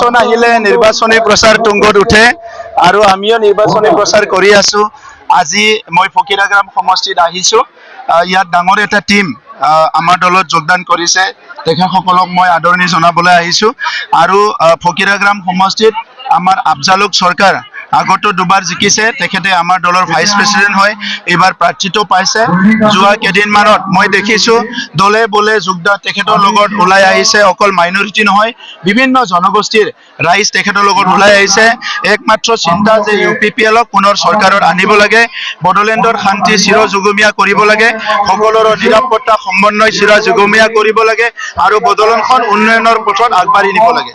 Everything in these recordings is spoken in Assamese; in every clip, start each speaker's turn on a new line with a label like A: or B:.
A: ইলেকশন আহিলে নিৰ্বাচনী প্ৰচাৰ তুংগত উঠে আৰু আমিও নিৰ্বাচনী প্ৰচাৰ কৰি আছো। আজি মই ফকিৰাগ্ৰাম সমষ্টিত আহিছো। ইয়াত ডাঙৰ এটা টিম আমাৰ দলত যোগদান কৰিছে। তেখেতসকলক মই আদৰণি জনাবলৈ আহিছো আৰু ফকিৰাগ্ৰাম সমষ্টিত আমাৰ আফজালুক চৰকাৰ আগতো দুবাৰ জিকিছে। তেখেতে আমাৰ দলৰ ভাইচ প্ৰেচিডেণ্ট হয়, এইবাৰ প্ৰাৰ্থিত্ব পাইছে। যোৱা কেইদিনমানত মই দেখিছো দলে বলে যোগদান তেখেতৰ লগত ওলাই আহিছে। অকল মাইনৰিটি নহয়, বিভিন্ন জনগোষ্ঠীৰ ৰাইজ তেখেতৰ লগত ওলাই আহিছে। একমাত্ৰ চিন্তা যে UPPLক পুনৰ চৰকাৰত আনিব লাগে, বড়োলেণ্ডৰ শান্তি চিৰ যুগমীয়া কৰিব লাগে, সকলোৰে নিৰাপত্তা সমন্বয় চিৰ যুগমীয়া কৰিব লাগে আৰু বড়োলেণ্ডখন উন্নয়নৰ পথত আগবাঢ়ি নিব লাগে।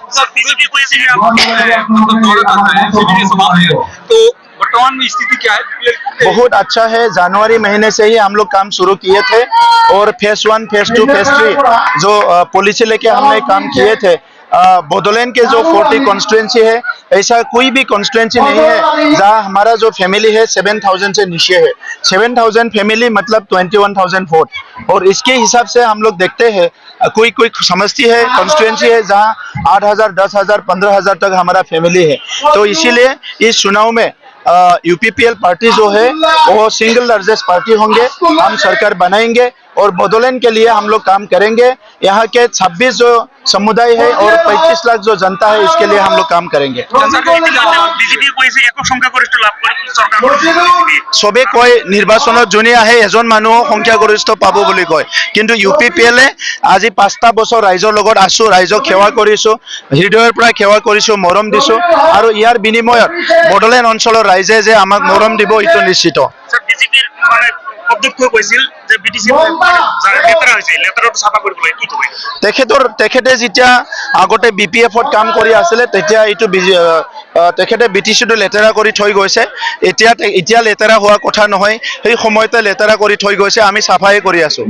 B: तो वर्तमान में स्थिति क्या है?
A: बहुत अच्छा है। जनवरी महीने से ही हम लोग काम शुरू किए थे और फेज 1, फेज 2, फेज 3 जो पॉलिसी लेके हमने काम किए थे। बोडोलैंड के जो 40 कॉन्स्टिट्यूंसी है, ऐसा कोई भी कॉन्स्टिट्यूंसी नहीं है जहाँ हमारा जो फैमिली है 7,000 से नीचे है। 7,000 फैमिली मतलब 21,000 वोट। और इसके हिसाब से हम लोग देखते हैं कोई कोई समझती है कॉन्स्टिट्यूंसी है जहाँ 8,000, 10,000, 15,000 तक हमारा फैमिली है। तो इसीलिए इस चुनाव में UPPL पार्टी जो है वो सिंगल लार्जेस्ट पार्टी होंगे। हम सरकार बनाएंगे और बोडोलैंड के लिए हम लोग काम करेंगे। यहाँ के 26 जो समुदाय है और 35 लाख जो जनता है, इसके लिए हम लोग काम करेंगे। सबे कय निर्वाचन जोने आए एजन मानुह संख्यागरिष्ठ पाब बुली कय, किन्तु UPPL আজি 5টা বছৰ ৰাইজৰ লগত আছো, ৰাইজক সেৱা কৰিছো, হৃদয়ৰ পৰা সেৱা কৰিছো, মৰম দিছো আৰু ইয়াৰ বিনিময়ত বড়োলেণ্ড অঞ্চলৰ ৰাইজে যে আমাক মৰম দিব এইটো নিশ্চিত। তেখেতে যেতিয়া আগতে BPF-ত কাম কৰি আছিলে তেতিয়া এইটো তেখেতে BTC-টো লেতেৰা কৰি থৈ গৈছে। এতিয়া লেতেৰা হোৱা কথা নহয়, সেই সময়তে লেতেৰা কৰি থৈ গৈছে। আমি চাফাই কৰি আছো।